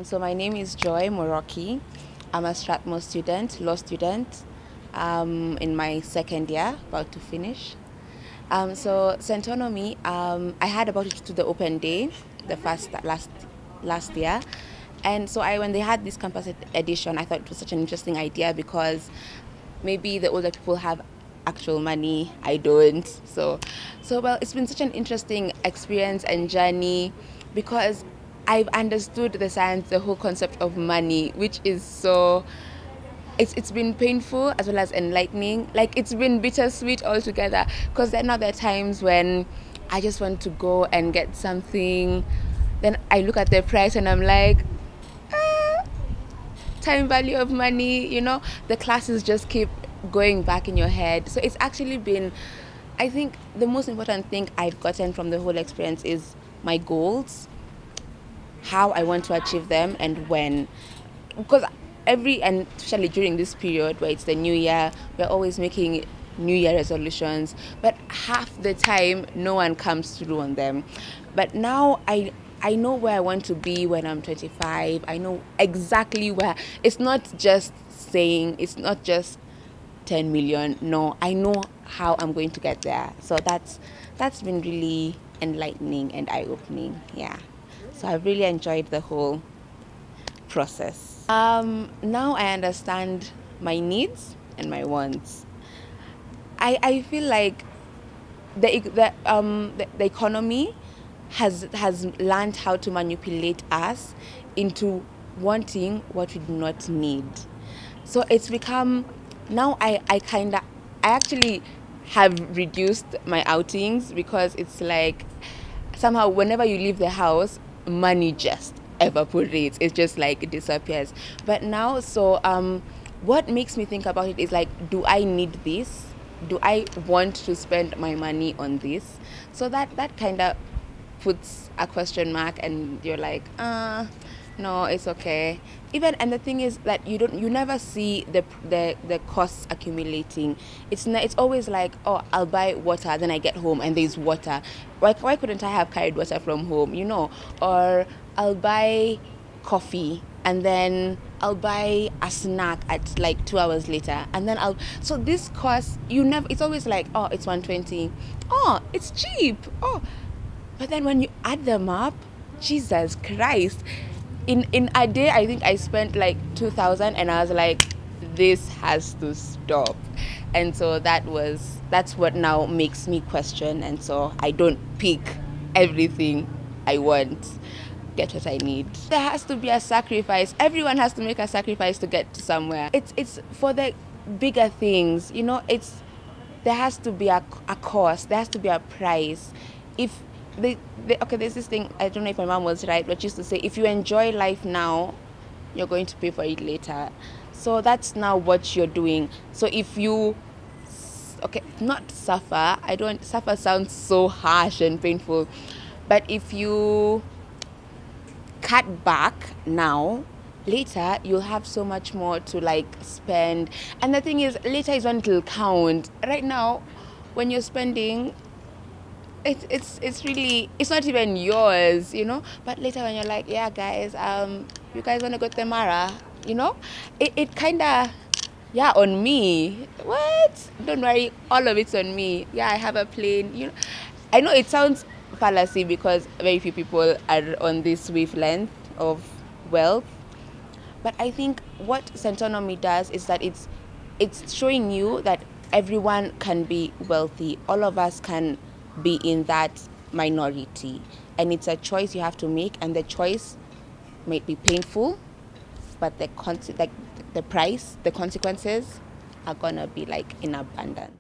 So my name is Joy Muroki. I'm a Strathmore student, law student, in my second year, about to finish. So Centonomy, I heard about it to the open day, the first last year, and so when they had this campus edition, I thought it was such an interesting idea because maybe the older people have actual money, I don't. So well, it's been such an interesting experience and journey because I've understood the science, the whole concept of money, which is so. It's been painful as well as enlightening. Like, it's been bittersweet altogether because there are times when I just want to go and get something. Then I look at the price and I'm like, time value of money, the classes just keep going back in your head. So it's actually been, I think the most important thing I've gotten from the whole experience is my goals, how I want to achieve them and when. Because and especially during this period where it's the new year, we're always making new year resolutions, but half the time no one comes through on them. But now I know where I want to be when I'm 25. I know exactly where. It's not just saying, it's not just 10 million. No, I know how I'm going to get there. So that's been really enlightening and eye-opening. Yeah. So I've really enjoyed the whole process. Now I understand my needs and my wants. I feel like the economy has learned how to manipulate us into wanting what we do not need. So it's become, now I actually have reduced my outings because it's like somehow whenever you leave the house, money just evaporates. It's just like it disappears. But now, so what makes me think about it is like, do I need this? Do I want to spend my money on this? So that kind of puts a question mark, and you're like, no, it's okay. And the thing is that you never see the costs accumulating. It's always like, oh, I'll buy water, then I get home and there's water. Why couldn't I have carried water from home, or I'll buy coffee and then I'll buy a snack at like 2 hours later, and then so this cost, it's always like, oh, it's 120, oh, it's cheap, oh. But then when you add them up, Jesus Christ, in a day I think I spent like 2,000, and I was like, this has to stop. And so that's what now makes me question, and so I don't pick everything I want, get what I need. There has to be a sacrifice. Everyone has to make a sacrifice to get to somewhere. It's for the bigger things, there has to be a cost, there has to be a price. If okay, there's this thing, I don't know if my mom was right, but she used to say, if you enjoy life now, you're going to pay for it later. So that's now what you're doing. So if you, okay, not suffer, suffer sounds so harsh and painful, but if you cut back now, later you'll have so much more to like spend. And the thing is, later is when it'll count. Right now, when you're spending, it's really, it's not even yours, but later when you're like, yeah guys, you guys want to go to Mara, it kind of, yeah, on me. What? Don't worry, all of it's on me. Yeah, I have a plane, I know it sounds fallacy because very few people are on this wavelength of wealth, but I think what Centonomy does is that it's showing you that everyone can be wealthy. All of us can be in that minority, and it's a choice you have to make, and the choice might be painful, but the price, the consequences are gonna be like in abundance.